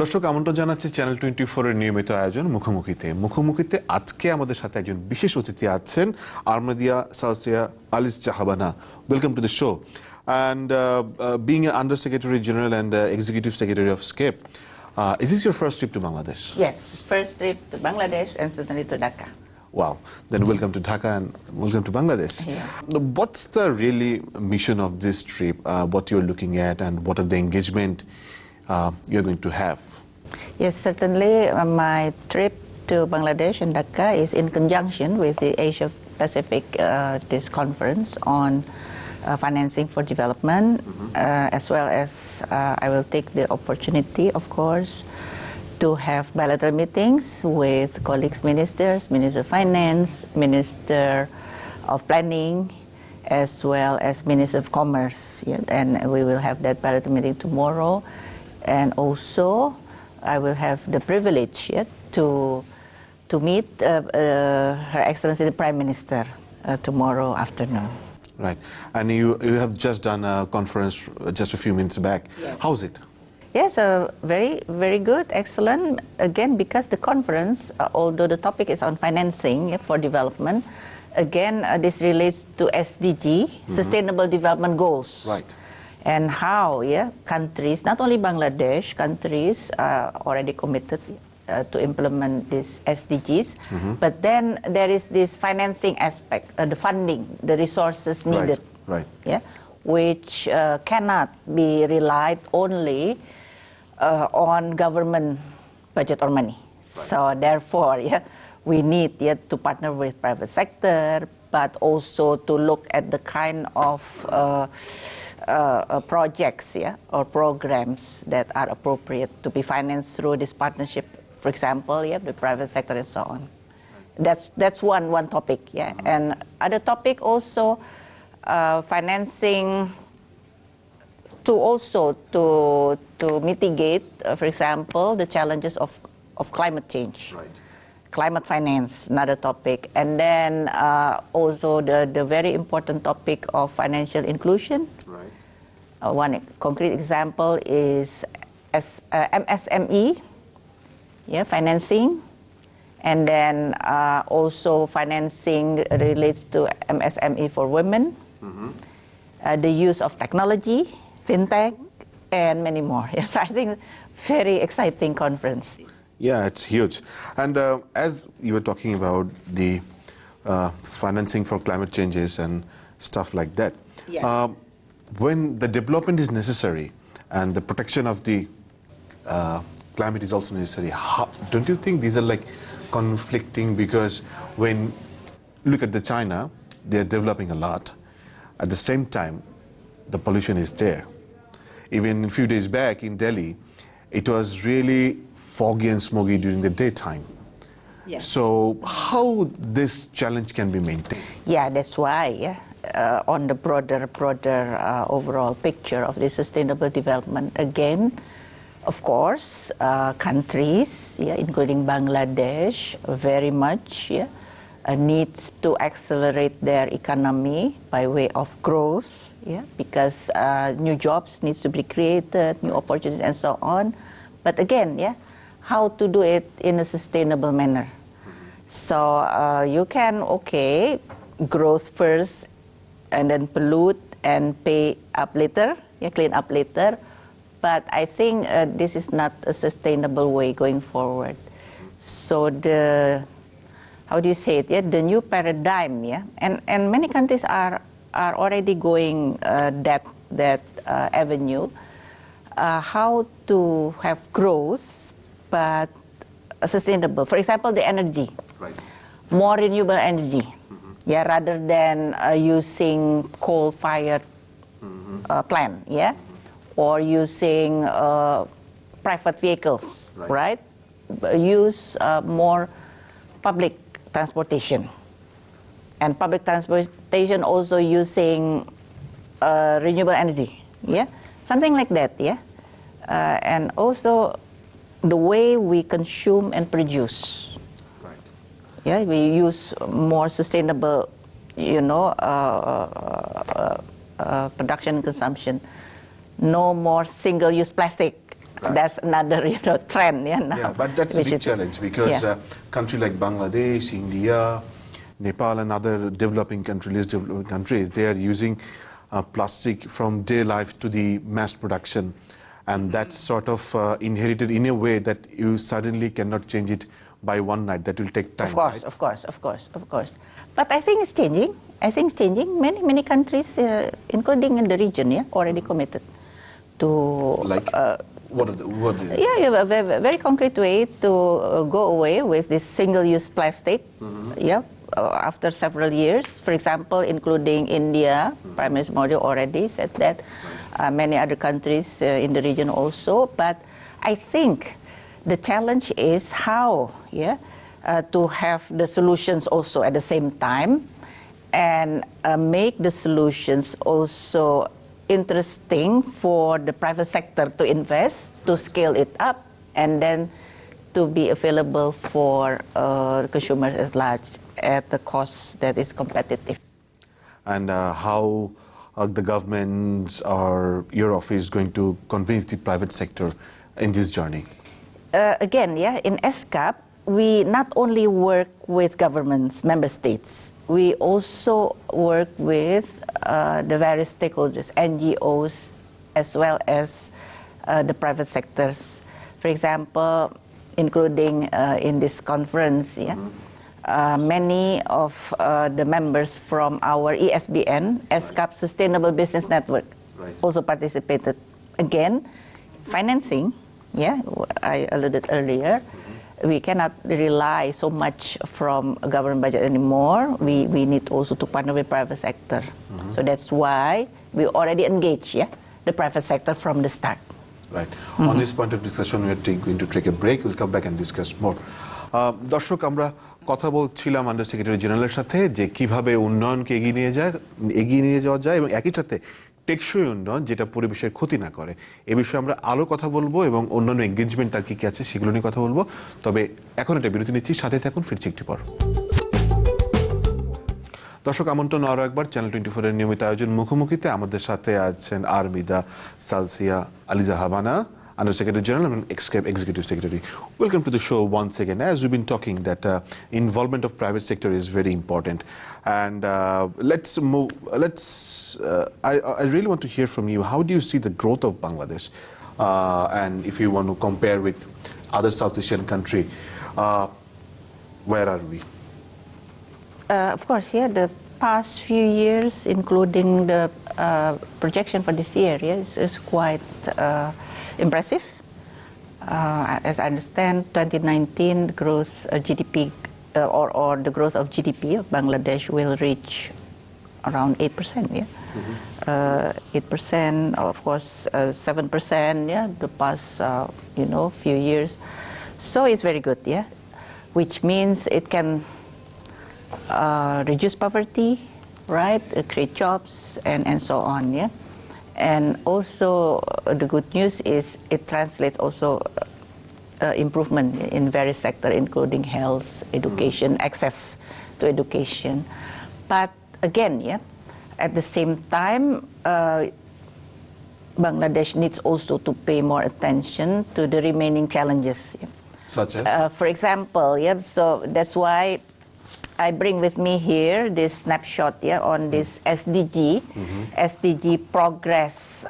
দর্শক আমন্ত্রণ জানাচ্ছি চ্যানেল 24 এর নিয়মিত আয়োজন মুখোমুখিতে আজকে আমাদের সাথে একজন বিশেষ অতিথি আছেন আহমদিয়া সালসিয়া Alisjahbana welcome to the show and being an Under Secretary General and Executive Secretary of SCAPE, is this your first trip to Bangladesh? Yes, first trip to Bangladesh and certainly to Dhaka. Wow, then welcome to Dhaka and welcome to Bangladesh. Yeah. What's the really mission of this trip, what you're looking at and what are the engagement you're going to have? Yes, certainly my trip to Bangladesh and Dhaka is in conjunction with the Asia Pacific this conference on financing for development, as well as I will take the opportunity, of course, to have bilateral meetings with colleagues ministers, Minister of Finance, Minister of Planning, as well as Minister of Commerce. Yeah, and we will have that bilateral meeting tomorrow. And also, I will have the privilege to meet Her Excellency the Prime Minister tomorrow afternoon. Right, and you have just done a conference just a few minutes back. Yes. How's it? Yes, very good, excellent. Again, because the conference, although the topic is on financing for development, again, this relates to SDG, Sustainable Development Goals. Right. And how, countries, not only Bangladesh, countries are already committed to implement these SDGs, but then there is this financing aspect, the funding, the resources needed, right. Yeah, which cannot be relied only on government budget or money. Right. So therefore, we need to partner with private sector, but also to look at the kind of projects or programs that are appropriate to be financed through this partnership. For example, the private sector and so on. That's one topic, And other topic also financing to mitigate, for example, the challenges of climate change. Right. Climate finance, another topic. And then also the very important topic of financial inclusion. Right. One concrete example is MSME, financing. And then also financing relates to MSME for women, the use of technology, fintech, and many more. Yes, I think very exciting conference. Yeah, it's huge. And as you were talking about the financing for climate changes and stuff like that, when the development is necessary and the protection of the climate is also necessary, don't you think these are like conflicting? Because when look at the China, they're developing a lot. At the same time, the pollution is there. Even a few days back in Delhi, it was really foggy and smoggy during the daytime. Yes. So how this challenge can be maintained? Yeah, that's why, on the broader overall picture of the sustainable development, again, of course, countries, including Bangladesh, very much needs to accelerate their economy by way of growth, because new jobs needs to be created, new opportunities, and so on. But again, how to do it in a sustainable manner. So you can, growth first, and then pollute and pay up later, clean up later. But I think this is not a sustainable way going forward. So how do you say it? The new paradigm, and many countries are already going that avenue. How to have growth, but sustainable. For example, the energy, Right. More renewable energy, rather than using coal-fired plant, or using private vehicles, right? Use more public transportation. And public transportation also using renewable energy, something like that, and also the way we consume and produce. Right. We use more sustainable, production and consumption. No more single-use plastic, Right. That's another trend. Now, yeah, but that's a big challenge because country like Bangladesh, India, Nepal, and other developing countries, they are using plastic from day life to the mass production, and that's sort of inherited in a way that you suddenly cannot change it by one night. That will take time. Of course, right? of course. But I think it's changing. Many countries, including in the region, already committed to. Like. What are the Yeah, a very concrete way to go away with this single-use plastic. After several years, for example, including India, Prime Minister Modi already said that. Many other countries in the region also. But I think the challenge is how, to have the solutions also at the same time, and make the solutions also interesting for the private sector to invest, to scale it up, and then to be available for consumers at large at the cost that is competitive. And how the governments or your office is going to convince the private sector in this journey? Again, in ESCAP, we not only work with governments, member states, we also work with the various stakeholders, NGOs, as well as the private sectors. For example, including in this conference, many of the members from our ESBN, ESCAP Sustainable Business Network, also participated. Again, financing, I alluded earlier, we cannot rely so much from a government budget anymore. We need also to partner with private sector. So that's why we already engage the private sector from the start. Right. On this point of discussion, we are going to take a break. We'll come back and discuss more. দর্শক, আমরা কথা বলছিলাম under secretary জেনারেলের সাথে যে কিভাবে উন্নয়নকে এগিয়ে নিয়ে যাওয়া যায় এবং একই সাথে টেকসই উন্নয়ন যেটা পরিবেশের ক্ষতি না করে। এ বিষয়ে আমরা আরও কথা বলবো এবং অন্যান্য এঙ্গেজমেন্ট তার কি আছে সেগুলো নিয়ে কথা বলবো। তবে এখন একটা বিরতি নিচ্ছি, সাথে থাকুন, ফিরছি একটু পর। দর্শক, আমন্ত্রণ আরও একবার চ্যানেল 24-এর নিয়মিত আয়োজন মুখোমুখিতে। আমাদের সাথে আছেন আরমিদা সালসিয়া Aliza হাবানা, Under Secretary General and Executive Secretary. Welcome to the show once again. As we've been talking that involvement of private sector is very important. And let's move, I really want to hear from you. How do you see the growth of Bangladesh? And if you want to compare with other South Asian country, where are we? Of course, the past few years, including the projection for this year, is quite impressive. As I understand, 2019 growth GDP or the growth of GDP of Bangladesh will reach around 8%. 8%, of course, 7%. The past few years. So it's very good. Which means it can reduce poverty, right? Create jobs and so on. And also the good news is it translates also improvement in various sectors, including health, education, access to education. But again, at the same time, Bangladesh needs also to pay more attention to the remaining challenges. Such as? For example, so that's why I bring with me here this snapshot on this SDG progress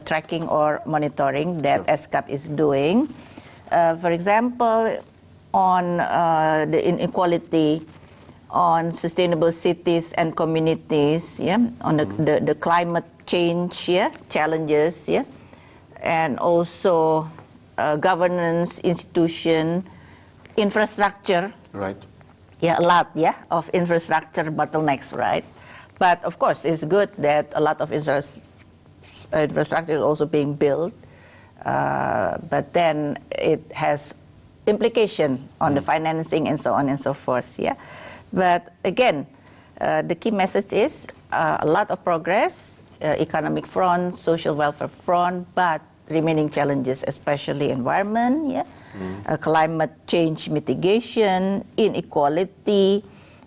tracking or monitoring that ESCAP is doing. For example, on the inequality, on sustainable cities and communities, on the climate change challenges, and also governance, institution, infrastructure. Right. A lot, of infrastructure bottlenecks, right? But of course, it's good that a lot of infrastructure is also being built. But then it has implication on the financing and so on and so forth. But again, the key message is a lot of progress, economic front, social welfare front, but remaining challenges, especially environment, climate change mitigation, inequality,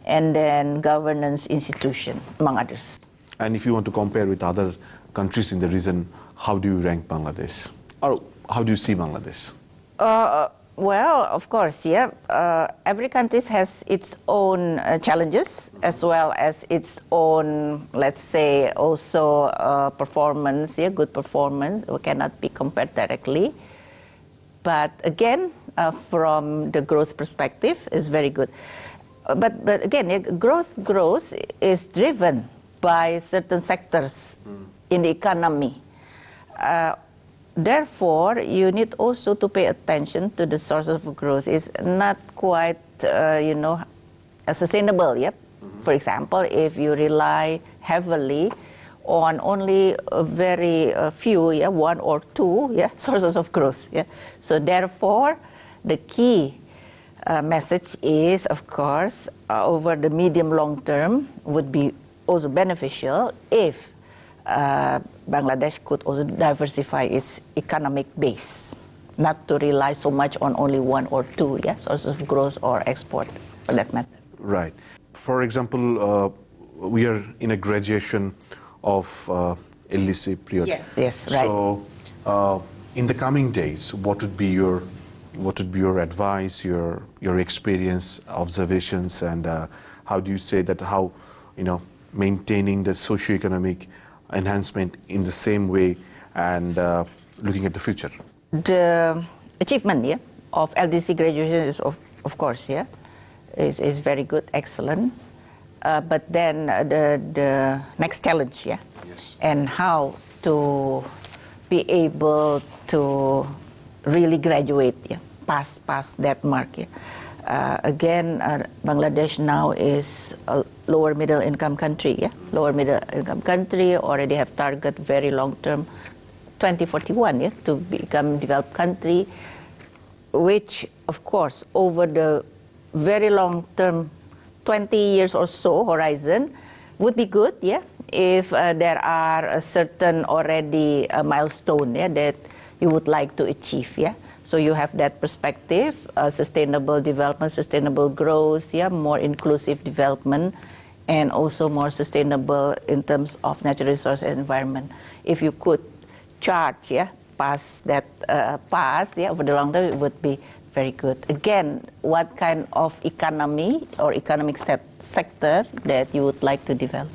and then governance institution, among others. And if you want to compare with other countries in the region, how do you rank Bangladesh? Or how do you see Bangladesh? Well, of course, yeah. Every country has its own challenges as well as its own, let's say, also performance, yeah, good performance. We cannot be compared directly. But again, from the growth perspective, is very good. But again, yeah, growth is driven by certain sectors in the economy. Therefore, you need also to pay attention to the sources of growth. It's not quite, sustainable. Yep. For example, if you rely heavily on only a very few, one or two, sources of growth. So therefore, the key message is, of course, over the medium long term would be also beneficial if Bangladesh could also diversify its economic base, not to rely so much on only one or two sources of growth or export, for that matter. Right. For example, we are in a graduation of yhese period. Yes, right. So, in the coming days, what would be your advice, your experience, observations, and how do you say that maintaining the socio-economic enhancement in the same way and looking at the future? The achievement of LDC graduation is of course is very good, excellent. But then the next challenge, yes, and how to be able to really graduate, pass that mark. Again, Bangladesh now is a lower middle income country. Lower middle income country, already have target very long term, 2041, to become developed country, which of course over the very long term, 20 years or so horizon, would be good, if there are a certain already milestone, that you would like to achieve, So you have that perspective, sustainable development, sustainable growth, more inclusive development, and also more sustainable in terms of natural resource and environment. If you could chart, pass that path, over the long term, it would be very good. Again, what kind of economy or economic sector that you would like to develop?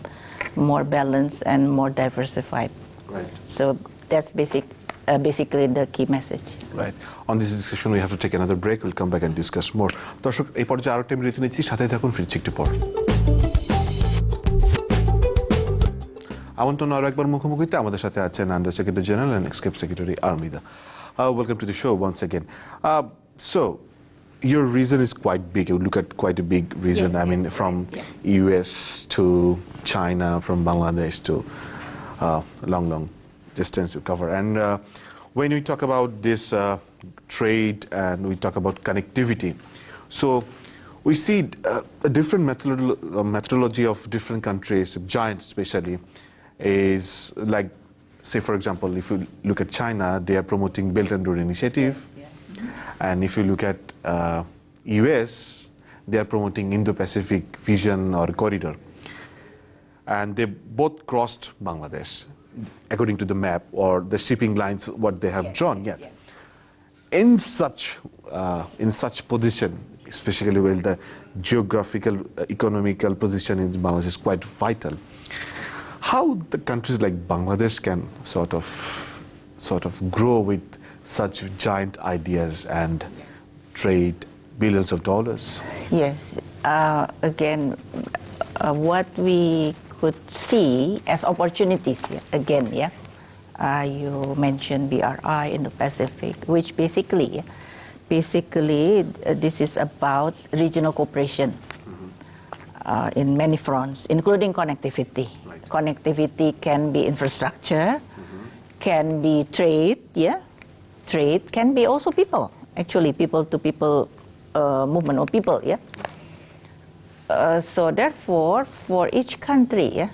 More balanced and more diversified. Right. So that's basically the key message. Right. On this discussion, we have to take another break. We'll come back and discuss more. দর্শক, এই পর্যায়ে আরেকটা বিরতি নিচ্ছি, সাথে থাকুন, ফিরছি একটু পর। আমন্ত্রণ আরো একবার মুখোমুখিতে আমাদের সাথে আছেন under secretary general and executive secretary Armida. Welcome to the show once again. So, your region is quite big. You look at quite a big region. Yes, I mean, from US to China, from Bangladesh to long distance you cover. And when we talk about this trade and we talk about connectivity, so we see a different methodology of different countries, giants especially, is like, say for example, if you look at China, they are promoting Belt and Road Initiative. And if you look at US, they are promoting Indo-Pacific Vision or Corridor. And they both crossed Bangladesh, according to the map or the shipping lines, what they have drawn. In such position, especially when the geographical, economical position in Bangladesh is quite vital, how the countries like Bangladesh can sort of grow with such giant ideas and trade billions of dollars? Yes. Again, what we could see as opportunities, again, you mentioned BRI in the Pacific, which basically this is about regional cooperation in many fronts, including connectivity. Right. Connectivity can be infrastructure, can be trade, Trade can be also people, actually people-to-people movement of people, So therefore, for each country,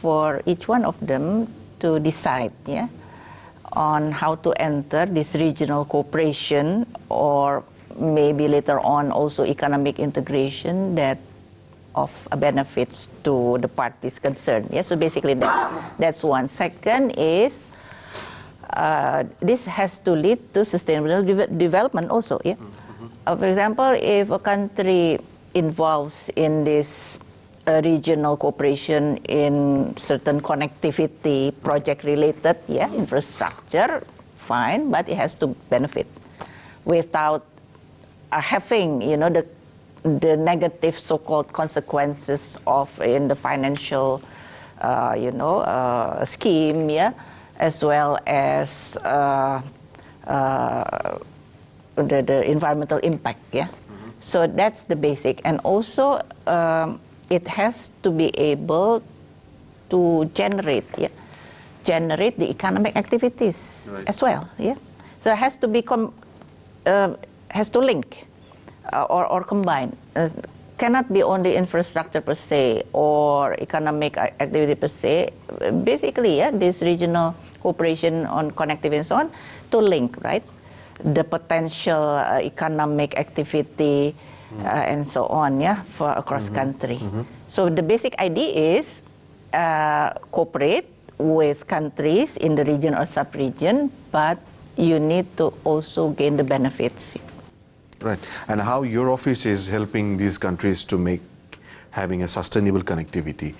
for each one of them to decide, on how to enter this regional cooperation, or maybe later on also economic integration that of benefits to the parties concerned. So basically that's one. Second is this has to lead to sustainable development also. Yeah. For example, if a country involves in this regional cooperation in certain connectivity project related, infrastructure, fine, but it has to benefit without having, the negative so-called consequences of in the financial, scheme, as well as the environmental impact, So that's the basic, and also it has to be able to generate the economic activities as well, So it has to be has to link or combine. Cannot be only infrastructure per se or economic activity per se. Basically, this regional cooperation on connectivity and so on to link, right? The potential economic activity and so on, for across country. So the basic idea is cooperate with countries in the region or sub-region, but you need to also gain the benefits. Right, and how your office is helping these countries to make having a sustainable connectivity,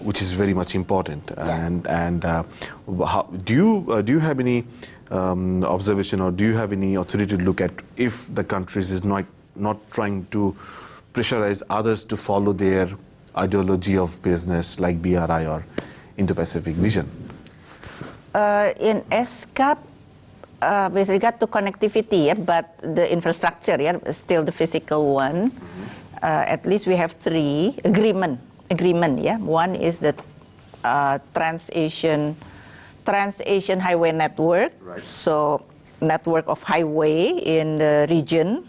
which is very much important. And how, do you have any observation, or do you have any authority to look at if the countries is not trying to pressurize others to follow their ideology of business like BRI or Indo-Pacific vision? In ESCAP, with regard to connectivity, but the infrastructure, still the physical one. At least we have 3 agreement. One is the Trans-Asian Highway Network, right. So network of highway in the region,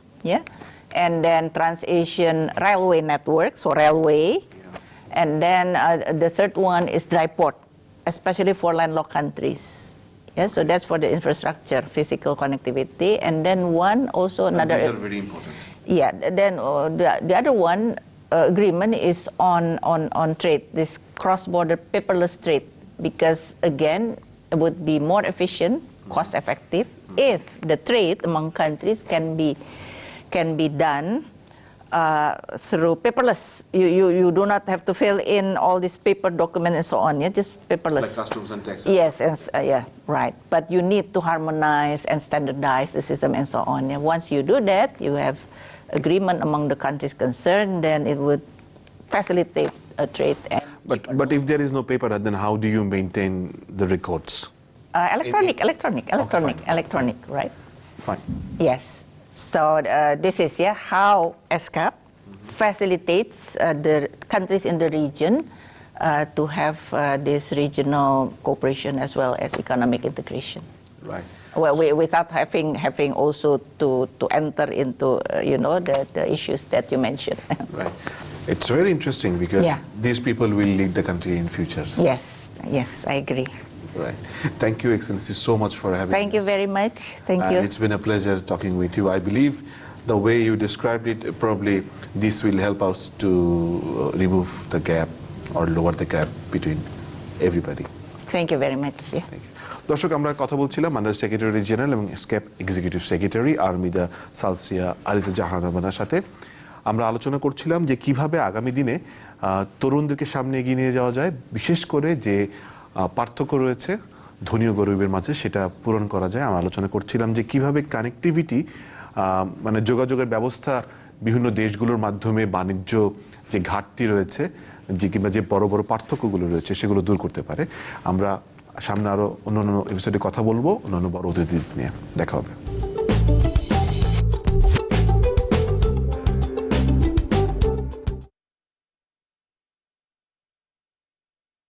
and then Trans-Asian Railway Network, so railway, and then the third one is dry port, especially for landlocked countries. So that's for the infrastructure, physical connectivity, and then one also another. These are very important. Then the other one agreement is on trade, this cross-border paperless trade, because again it would be more efficient, cost-effective if the trade among countries can be done through paperless. You do not have to fill in all these paper documents and so on. Just paperless. Like customs and taxes. Yes, and, right. But you need to harmonize and standardize the system and so on. Once you do that, you have agreement among the countries concerned. Then it would facilitate a trade. And but if there is no paper, then how do you maintain the records? Electronic, right? Fine. Yes. So this is how ESCAP facilitates the countries in the region to have this regional cooperation as well as economic integration. Right. Well, without having also to enter into the issues that you mentioned. Right. It's very interesting because these people will lead the country in future. Yes, I agree. Right. Thank you, Excellency, so much for having us. Thank you very much. Thank you. It's been a pleasure talking with you. I believe the way you described it, probably this will help us to remove the gap or lower the gap between everybody. Thank you very much. Thank you. দর্শক, আমরা কথা বলছিলাম under secretary general এবং escape executive secretary আর্মিদা সালসিয়া Aliza জাহানাবানার সাথে। আমরা আলোচনা করছিলাম যে কিভাবে আগামী দিনে তরুণদেরকে সামনে এগিয়ে নিয়ে যাওয়া যায়, বিশেষ করে যে পার্থক্য রয়েছে ধনী ও গরিবের মাঝে সেটা পূরণ করা যায়। আমরা আলোচনা করছিলাম যে কিভাবে কানেক্টিভিটি মানে যোগাযোগের ব্যবস্থা বিভিন্ন দেশগুলোর মাধ্যমে বাণিজ্য যে ঘাটতি রয়েছে কিংবা যে বড় বড় পার্থক্যগুলো রয়েছে সেগুলো দূর করতে পারে। আমরা সামনে আরো অন্যান্য এপিসোডে কথা বলবো অন্যান্য বড় অতিথি নিয়ে। দেখা হবে।